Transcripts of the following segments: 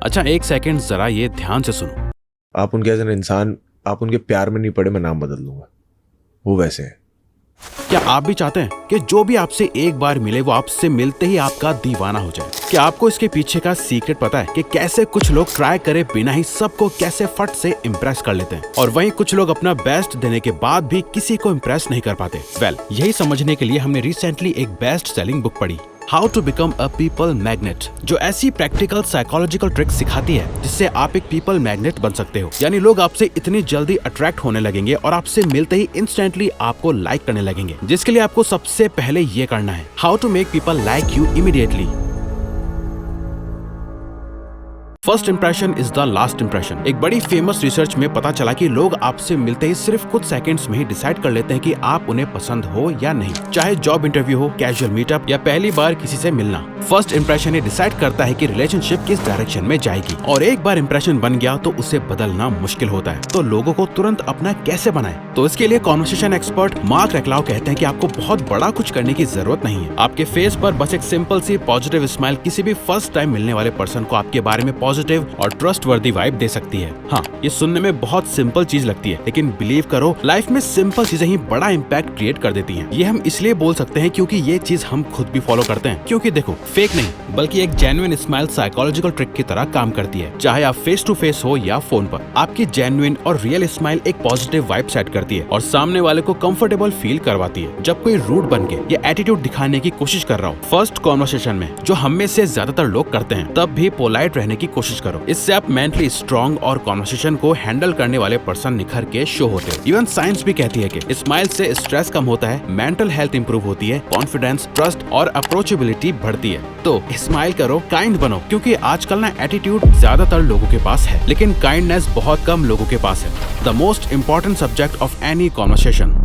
अच्छा, एक सेकंड जरा ये ध्यान से सुनो। आप उनके एज एन इंसान, आप उनके प्यार में नहीं पड़े, मैं नाम बदल दूंगा। वो वैसे हैं। क्या आप भी चाहते हैं कि जो भी आपसे एक बार मिले वो आपसे मिलते ही आपका दीवाना हो जाए? क्या आपको इसके पीछे का सीक्रेट पता है कि कैसे कुछ लोग ट्राई करे बिना ही सबको कैसे फट से इम्प्रेस कर लेते हैं, और वहीं कुछ लोग अपना बेस्ट देने के बाद भी किसी को इम्प्रेस नहीं कर पाते? यही समझने के लिए हमने रिसेंटली एक बेस्ट सेलिंग बुक पढ़ी, how to become a people magnet, जो ऐसी प्रैक्टिकल साइकोलॉजिकल ट्रिक्स सिखाती है जिससे आप एक पीपल मैग्नेट बन सकते हो। यानी लोग आपसे इतनी जल्दी अट्रैक्ट होने लगेंगे और आपसे मिलते ही इंस्टेंटली आपको लाइक करने लगेंगे, जिसके लिए आपको सबसे पहले ये करना है, how to make people like you immediately. First impression is the last impression. एक बड़ी फेमस रिसर्च में पता चला कि लोग आपसे मिलते ही सिर्फ कुछ सेकंड्स में ही डिसाइड कर लेते हैं कि आप उन्हें पसंद हो या नहीं, चाहे जॉब इंटरव्यू हो, कैजुअल मीटअप या पहली बार किसी से मिलना। फर्स्ट इंप्रेशन ये डिसाइड करता है कि रिलेशनशिप किस डायरेक्शन में जाएगी, और एक बार इंप्रेशन बन गया तो उसे बदलना मुश्किल होता है। तो लोगों को तुरंत अपना कैसे बनाए? तो इसके लिए कॉन्वर्सेशन एक्सपर्ट मार्क रेक्लाउ कहते हैं कि आपको बहुत बड़ा कुछ करने की जरूरत नहीं है। आपके फेस पर बस एक सिंपल सी पॉजिटिव स्माइल किसी भी फर्स्ट टाइम मिलने वाले पर्सन को आपके बारे में पॉजिटिव और ट्रस्टवर्दी वाइब दे सकती है। हाँ, ये सुनने में बहुत सिंपल चीज लगती है, लेकिन बिलीव करो, लाइफ में सिंपल चीजें ही बड़ा इम्पैक्ट क्रिएट कर देती हैं। ये हम इसलिए बोल सकते हैं क्योंकि ये चीज हम खुद भी फॉलो करते हैं। क्योंकि देखो, फेक नहीं बल्कि एक जेन्युइन स्माइल साइकोलॉजिकल ट्रिक की तरह काम करती है। चाहे आप फेस टू फेस हो या फोन पर, आपकी जेन्युइन और रियल स्माइल एक पॉजिटिव वाइब सेट करती है और सामने वाले को कंफर्टेबल फील करवाती है। जब कोई रूड बन के ये एटीट्यूड दिखाने की कोशिश कर रहा हो फर्स्ट कॉन्वर्सेशन में, जो हम में से ज्यादातर लोग करते हैं, तब भी पोलाइट रहने की कोशिश करो। इससे आप मेंटली स्ट्रांग और कॉन्वर्सेशन को हैंडल करने वाले पर्सन निखर के शो होते हैं। इवन साइंस भी कहती है कि स्माइल से स्ट्रेस कम होता है, मेंटल हेल्थ इंप्रूव होती है, कॉन्फिडेंस, ट्रस्ट और अप्रोचेबिलिटी बढ़ती है। तो स्माइल करो, काइंड बनो, क्योंकि आजकल ना एटीट्यूड ज्यादातर लोगों के पास है, लेकिन काइंडनेस बहुत कम लोगों के पास है। The most important subject of any conversation,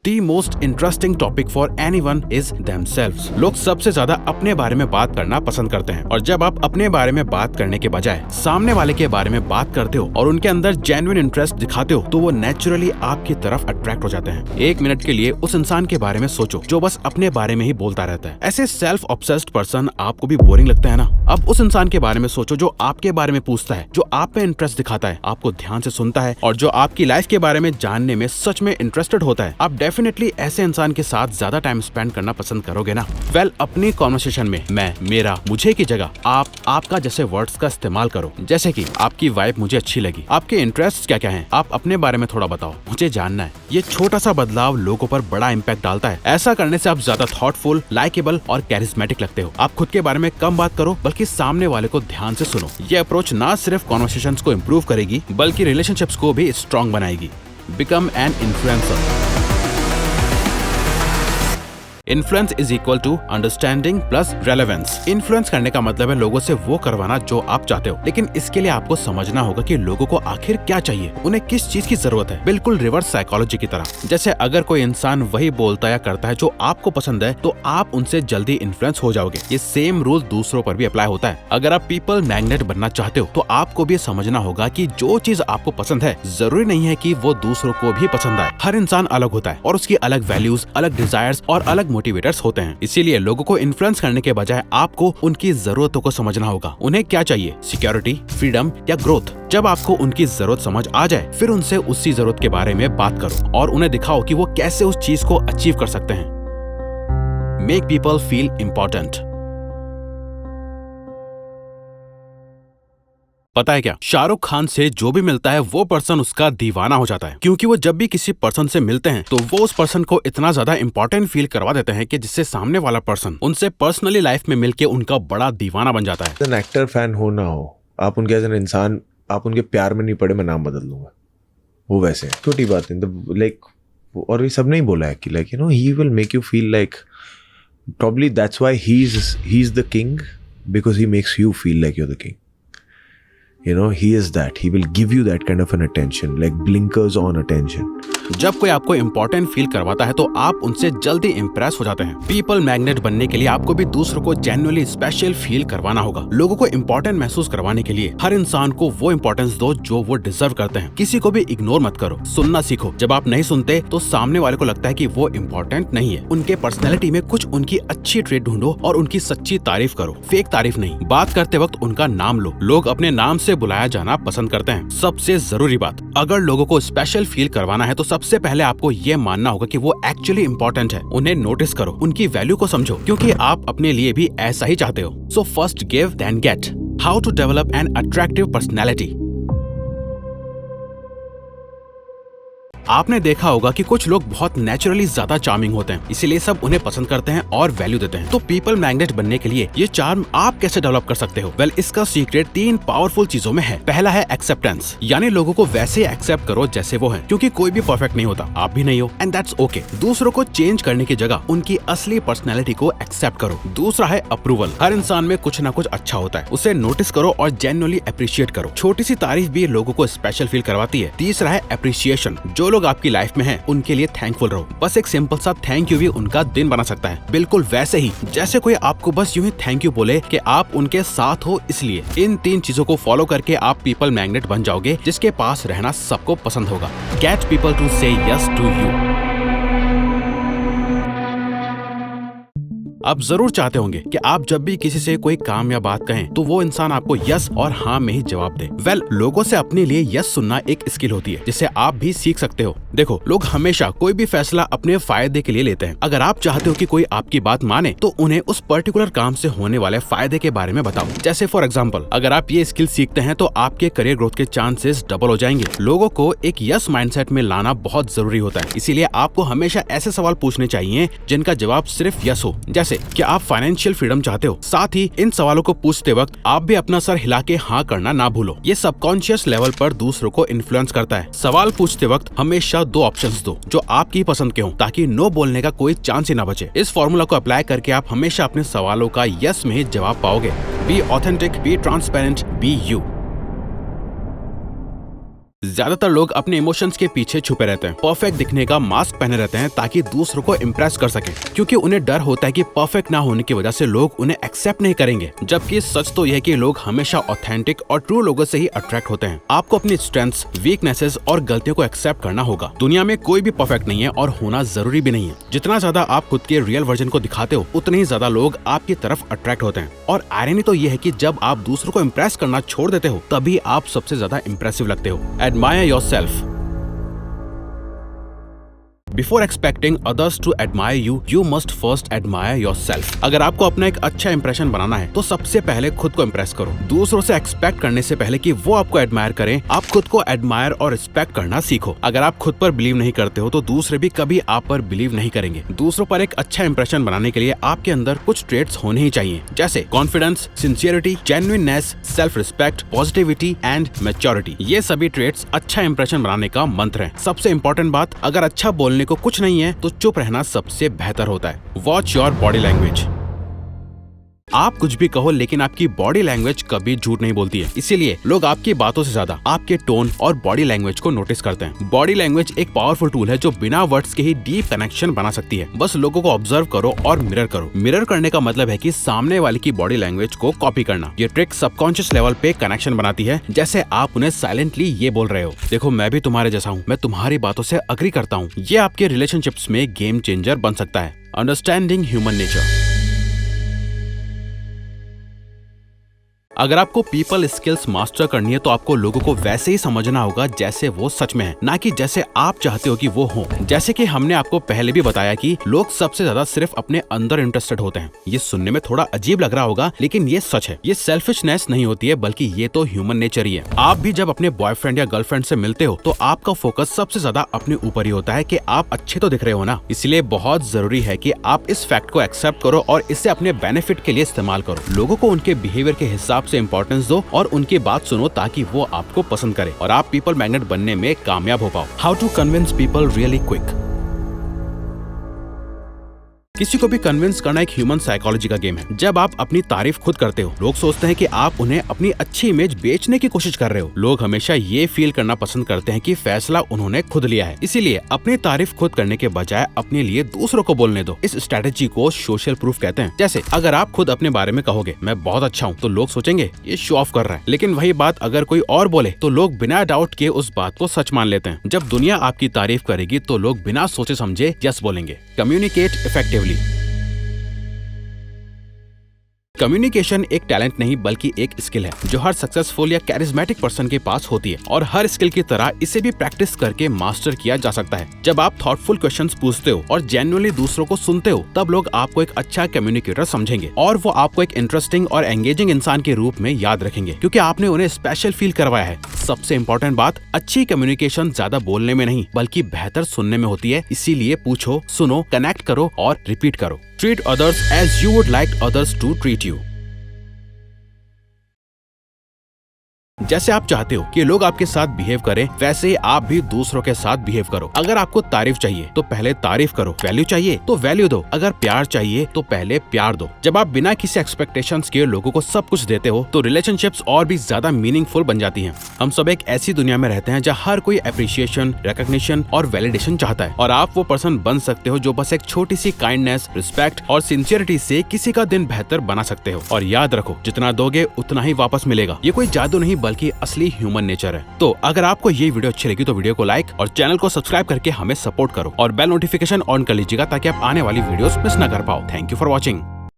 The most interesting topic for anyone is themselves। लोग सबसे ज्यादा अपने बारे में बात करना पसंद करते हैं, और जब आप अपने बारे में बात करने के बजाय सामने वाले के बारे में बात करते हो और उनके अंदर जेन्युइन इंटरेस्ट दिखाते हो, तो वो नेचुरली आपकी तरफ अट्रैक्ट हो जाते हैं। एक मिनट के लिए उस इंसान के बारे में सोचो जो बस अपने बारे में ही बोलता रहता है। ऐसे सेल्फ ऑब्सेस्ड पर्सन आपको भी बोरिंग लगता है ना? अब उस इंसान के बारे में सोचो जो आपके बारे में पूछता है, जो आप में इंटरेस्ट दिखाता है, आपको ध्यान से सुनता है और जो आपकी लाइफ के बारे में जानने में सच में इंटरेस्टेड होता है। आप डेफिनेटली ऐसे इंसान के साथ ज्यादा टाइम स्पेंड करना पसंद करोगे ना? अपनी कॉन्वर्सेशन में मैं, मेरा, मुझे की जगह आप, आपका जैसे वर्ड्स का इस्तेमाल करो। जैसे कि आपकी वाइब मुझे अच्छी लगी, आपके इंटरेस्ट क्या क्या हैं, आप अपने बारे में थोड़ा बताओ, मुझे जानना है। ये छोटा सा बदलाव लोगों पर बड़ा इम्पैक्ट डालता है। ऐसा करने से आप ज्यादा थॉटफुल, लाइकेबल और कैरिस्मेटिक लगते हो। आप खुद के बारे में कम बात करो, बल्कि सामने वाले को ध्यान से सुनो। ये अप्रोच ना सिर्फ कॉन्वर्सेशंस को इम्प्रूव करेगी, बल्कि रिलेशनशिप्स को भी स्ट्रॉन्ग बनाएगी। Become an influencer. Influence is equal to understanding plus relevance. Influence करने का मतलब है लोगों से वो करवाना जो आप चाहते हो, लेकिन इसके लिए आपको समझना होगा कि लोगों को आखिर क्या चाहिए, उन्हें किस चीज की जरूरत है। बिल्कुल रिवर्स साइकोलॉजी की तरह। जैसे अगर कोई इंसान वही बोलता या करता है जो आपको पसंद है, तो आप उनसे जल्दी इन्फ्लुएंस हो जाओगे। ये सेम रूल दूसरों पर भी अप्लाई होता है। अगर आप पीपल मैग्नेट बनना चाहते हो, तो आपको भी समझना होगा कि जो चीज आपको पसंद है, जरूरी नहीं है कि वो दूसरों को भी पसंद आए। हर इंसान अलग होता है और उसकी अलग वैल्यूज, अलग डिजायर्स और अलग मोटिवेटर्स होते हैं। इसीलिए लोगों को इन्फ्लुएंस करने के बजाय आपको उनकी जरूरतों को समझना होगा। उन्हें क्या चाहिए, सिक्योरिटी, फ्रीडम या ग्रोथ? जब आपको उनकी जरूरत समझ आ जाए, फिर उनसे उसी जरूरत के बारे में बात करो और उन्हें दिखाओ कि वो कैसे उस चीज को अचीव कर सकते हैं। Make people feel important. पता है क्या, शाहरुख खान से जो भी मिलता है वो पर्सन उसका दीवाना हो जाता है, क्योंकि वो जब भी किसी पर्सन से मिलते हैं तो वो उस पर्सन को इतना ज्यादा इंपॉर्टेंट फील करवा देते हैं कि जिससे सामने वाला पर्सन उनसे पर्सनली लाइफ में मिलके उनका बड़ा दीवाना बन जाता है। एन एक्टर फैन हो ना हो, आप उनके एज एन इंसान, आप उनके प्यार में नहीं पड़े, मैं नाम बदल दूंगा। वो वैसे हैं। छोटी बात नहीं, लाइक, और ये सब नहीं बोला है कि like he will make you feel like, probably that's why he's the king, because he makes you feel like you're the king. He is that. He will give you that kind of an attention, like blinkers on attention. जब कोई आपको important feel करवाता है तो आप उनसे जल्दी impress हो जाते हैं। पीपल मैग्नेट बनने के लिए आपको भी दूसरों को जेन्युइनली स्पेशल फील करवाना होगा। लोगों को इम्पोर्टेंट महसूस करवाने के लिए हर इंसान को वो इम्पोर्टेंस दो जो वो डिजर्व करते हैं। किसी को भी इग्नोर मत करो, सुनना सीखो। जब आप नहीं सुनते तो सामने वाले को लगता है कि वो इम्पोर्टेंट नहीं है। उनके पर्सनैलिटी में कुछ उनकी अच्छी ट्रेट ढूंढो और उनकी सच्ची तारीफ करो, फेक तारीफ नहीं। बात करते वक्त उनका नाम लो। लोग अपने नाम से बुलाया जाना पसंद करते हैं। सबसे जरूरी बात, अगर लोगों को स्पेशल फील करवाना है तो सबसे पहले आपको ये मानना होगा कि वो एक्चुअली इम्पोर्टेंट है। उन्हें नोटिस करो, उनकी वैल्यू को समझो, क्योंकि आप अपने लिए भी ऐसा ही चाहते हो। So first give then get. How to develop an attractive personality. आपने देखा होगा कि कुछ लोग बहुत नेचुरली ज्यादा चार्मिंग होते हैं, इसीलिए सब उन्हें पसंद करते हैं और वैल्यू देते हैं। तो पीपल मैग्नेट बनने के लिए ये चार्म आप कैसे डेवलप कर सकते हो? वेल, इसका सीक्रेट 3 पावरफुल चीजों में है। पहला है एक्सेप्टेंस, यानी लोगों को वैसे एक्सेप्ट करो जैसे वो हैं, क्योंकि कोई भी परफेक्ट नहीं होता, आप भी नहीं हो, एंड दैट्स ओके। दूसरों को चेंज करने की जगह उनकी असली पर्सनैलिटी को एक्सेप्ट करो। दूसरा है अप्रूवल। हर इंसान में कुछ ना कुछ अच्छा होता है, उसे नोटिस करो और जेन्युइनली अप्रिशिएट करो। छोटी सी तारीफ भी लोगों को स्पेशल फील करवाती है। तीसरा है अप्रिशिएशन। जो लोग आपकी लाइफ में हैं, उनके लिए थैंकफुल रहो। बस एक सिंपल सा थैंक यू भी उनका दिन बना सकता है, बिल्कुल वैसे ही जैसे कोई आपको बस यूं ही थैंक यू बोले कि आप उनके साथ हो। इसलिए इन 3 चीजों को फॉलो करके आप पीपल मैग्नेट बन जाओगे, जिसके पास रहना सबको पसंद होगा। गेट पीपल टू से यस टू यू। आप जरूर चाहते होंगे कि आप जब भी किसी से कोई काम या बात कहें तो वो इंसान आपको यस और हाँ में ही जवाब दे। वेल, लोगों से अपने लिए यस सुनना एक स्किल होती है, जिसे आप भी सीख सकते हो। देखो, लोग हमेशा कोई भी फैसला अपने फायदे के लिए लेते हैं। अगर आप चाहते हो कि कोई आपकी बात माने तो उन्हें उस पर्टिकुलर काम से होने वाले फायदे के बारे में बताओ। जैसे फॉर एग्जाम्पल, अगर आप ये स्किल सीखते हैं तो आपके करियर ग्रोथ के चांसेस डबल हो जाएंगे। लोगों को एक यस माइंडसेट में लाना बहुत जरूरी होता है, इसीलिए आपको हमेशा ऐसे सवाल पूछने चाहिए जिनका जवाब सिर्फ यस हो। जैसे क्या आप फाइनेंशियल फ्रीडम चाहते हो? साथ ही इन सवालों को पूछते वक्त आप भी अपना सर हिला के हाँ करना ना भूलो। ये सबकॉन्शियस लेवल पर दूसरों को इन्फ्लुएंस करता है। सवाल पूछते वक्त हमेशा 2 ऑप्शंस दो जो आपकी पसंद के हों, ताकि नो बोलने का कोई चांस ही ना बचे। इस फॉर्मूला को अप्लाई करके आप हमेशा अपने सवालों का यस में ही जवाब पाओगे। Be authentic, be transparent, be you. ज्यादातर लोग अपने इमोशंस के पीछे छुपे रहते हैं, परफेक्ट दिखने का मास्क पहने रहते हैं ताकि दूसरों को इम्प्रेस कर सकें, क्योंकि उन्हें डर होता है कि परफेक्ट ना होने की वजह से लोग उन्हें एक्सेप्ट नहीं करेंगे। जबकि सच तो यह है कि लोग हमेशा ऑथेंटिक और ट्रू लोगों से ही अट्रैक्ट होते हैं। आपको अपनी स्ट्रेंथ्स, वीकनेसेस और गलतियों को एक्सेप्ट करना होगा। दुनिया में कोई भी परफेक्ट नहीं है और होना जरूरी भी नहीं है। जितना ज्यादा आप खुद के रियल वर्जन को दिखाते हो, उतने ही ज्यादा लोग आपकी तरफ अट्रैक्ट होते हैं। और आयरनी तो यह है कि जब आप दूसरों को इम्प्रेस करना छोड़ देते हो, तभी आप सबसे ज्यादा इम्प्रेसिव लगते हो। Admire yourself. Before expecting others to admire you, you must first admire yourself. अगर आपको अपना एक अच्छा इंप्रेशन बनाना है तो सबसे पहले खुद को इम्प्रेस करो। दूसरों से एक्सपेक्ट करने से पहले कि वो आपको एडमायर करें, आप खुद को एडमायर और रिस्पेक्ट करना सीखो। अगर आप खुद पर बिलीव नहीं करते हो तो दूसरे भी कभी आप पर बिलीव नहीं करेंगे। दूसरों पर एक अच्छा इंप्रेशन बनाने के लिए आपके अंदर कुछ ट्रेट्स होने ही चाहिए, जैसे confidence, sincerity, genuineness, self respect, positivity and maturity. ये सभी ट्रेट्स अच्छा इंप्रेशन बनाने का मंत्र है। सबसे इंपॉर्टेंट बात, अगर अच्छा बोलने को कुछ नहीं है तो चुप रहना सबसे बेहतर होता है। Watch your body language. आप कुछ भी कहो लेकिन आपकी बॉडी लैंग्वेज कभी झूठ नहीं बोलती है। इसीलिए लोग आपकी बातों से ज्यादा आपके टोन और बॉडी लैंग्वेज को नोटिस करते हैं। बॉडी लैंग्वेज एक पावरफुल टूल है जो बिना वर्ड्स के ही डीप कनेक्शन बना सकती है। बस लोगों को ऑब्जर्व करो और मिरर करो। मिरर करने का मतलब है कि सामने वाले की बॉडी लैंग्वेज को कॉपी करना। ये ट्रिक सबकॉन्शियस लेवल पे कनेक्शन बनाती है, जैसे आप उन्हें साइलेंटली ये बोल रहे हो, देखो मैं भी तुम्हारे जैसा हूँ, मैं तुम्हारी बातों से अग्री करता हूँ। ये आपके रिलेशनशिप्स में गेम चेंजर बन सकता है। Understanding human nature. अगर आपको पीपल स्किल्स मास्टर करनी है तो आपको लोगों को वैसे ही समझना होगा जैसे वो सच में है, ना कि जैसे आप चाहते हो कि वो हो। जैसे कि हमने आपको पहले भी बताया कि लोग सबसे ज्यादा सिर्फ अपने अंदर इंटरेस्टेड होते हैं। ये सुनने में थोड़ा अजीब लग रहा होगा, लेकिन ये सच है। ये सेल्फिशनेस नहीं होती है, बल्कि ये तो ह्यूमन नेचर ही है। आप भी जब अपने बॉयफ्रेंड या गर्लफ्रेंड से मिलते हो तो आपका फोकस सबसे ज्यादा अपने ऊपर ही होता है कि आप अच्छे तो दिख रहे हो ना। इसलिए बहुत जरूरी है कि आप इस फैक्ट को एक्सेप्ट करो और इसे अपने बेनिफिट के लिए इस्तेमाल करो। लोगों को उनके बिहेवियर के हिसाब से इंपॉर्टेंस दो और उनकी बात सुनो ताकि वो आपको पसंद करे और आप पीपल मैग्नेट बनने में कामयाब हो पाओ। How to convince people really quick. किसी को भी कन्विंस करना एक ह्यूमन साइकोलॉजी का गेम है। जब आप अपनी तारीफ खुद करते हो, लोग सोचते हैं कि आप उन्हें अपनी अच्छी इमेज बेचने की कोशिश कर रहे हो। लोग हमेशा ये फील करना पसंद करते हैं कि फैसला उन्होंने खुद लिया है। इसीलिए अपनी तारीफ खुद करने के बजाय अपने लिए दूसरों को बोलने दो। इस स्ट्रेटेजी को सोशल प्रूफ कहते हैं। जैसे अगर आप खुद अपने बारे में कहोगे मैं बहुत अच्छा हूँ, तो लोग सोचेंगे ये शो ऑफ कर रहा है। लेकिन वही बात अगर कोई और बोले तो लोग बिना डाउट के उस बात को सच मान लेते हैं। जब दुनिया आपकी तारीफ करेगी तो लोग बिना सोचे समझे यस बोलेंगे। Communicate effectively. कम्युनिकेशन एक टैलेंट नहीं बल्कि एक स्किल है जो हर सक्सेसफुल या कैरिज्मेटिक पर्सन के पास होती है, और हर स्किल की तरह इसे भी प्रैक्टिस करके मास्टर किया जा सकता है। जब आप थॉटफुल क्वेश्चंस पूछते हो और जेन्युइनली दूसरों को सुनते हो, तब लोग आपको एक अच्छा कम्युनिकेटर समझेंगे और वो आपको एक इंटरेस्टिंग और एंगेजिंग इंसान के रूप में याद रखेंगे, क्योंकि आपने उन्हें स्पेशल फील करवाया है। सबसे इम्पोर्टेंट बात, अच्छी कम्युनिकेशन ज्यादा बोलने में नहीं बल्कि बेहतर सुनने में होती है। इसीलिए पूछो, सुनो, कनेक्ट करो और रिपीट करो। Treat others as you would like others to treat you. जैसे आप चाहते हो कि लोग आपके साथ बिहेव करें, वैसे ही आप भी दूसरों के साथ बिहेव करो। अगर आपको तारीफ चाहिए तो पहले तारीफ करो, वैल्यू चाहिए तो वैल्यू दो, अगर प्यार चाहिए तो पहले प्यार दो। जब आप बिना किसी एक्सपेक्टेशंस के लोगों को सब कुछ देते हो तो रिलेशनशिप्स और भी ज्यादा मीनिंगफुल बन जाती हैं। हम सब एक ऐसी दुनिया में रहते हैं जहाँ हर कोई अप्रिशिएशन, रिकॉग्निशन और वैलिडेशन चाहता है, और आप वो पर्सन बन सकते हो जो बस एक छोटी सी काइंडनेस, रिस्पेक्ट और सिंसियरिटी से किसी का दिन बेहतर बना सकते हो। और याद रखो, जितना दोगे उतना ही वापस मिलेगा। ये कोई जादू नहीं बल्कि असली ह्यूमन नेचर है। तो अगर आपको ये वीडियो अच्छी लगी तो वीडियो को लाइक और चैनल को सब्सक्राइब करके हमें सपोर्ट करो, और बेल नोटिफिकेशन ऑन कर लीजिएगा ताकि आप आने वाली वीडियोस मिस ना कर पाओ। Thank you for watching.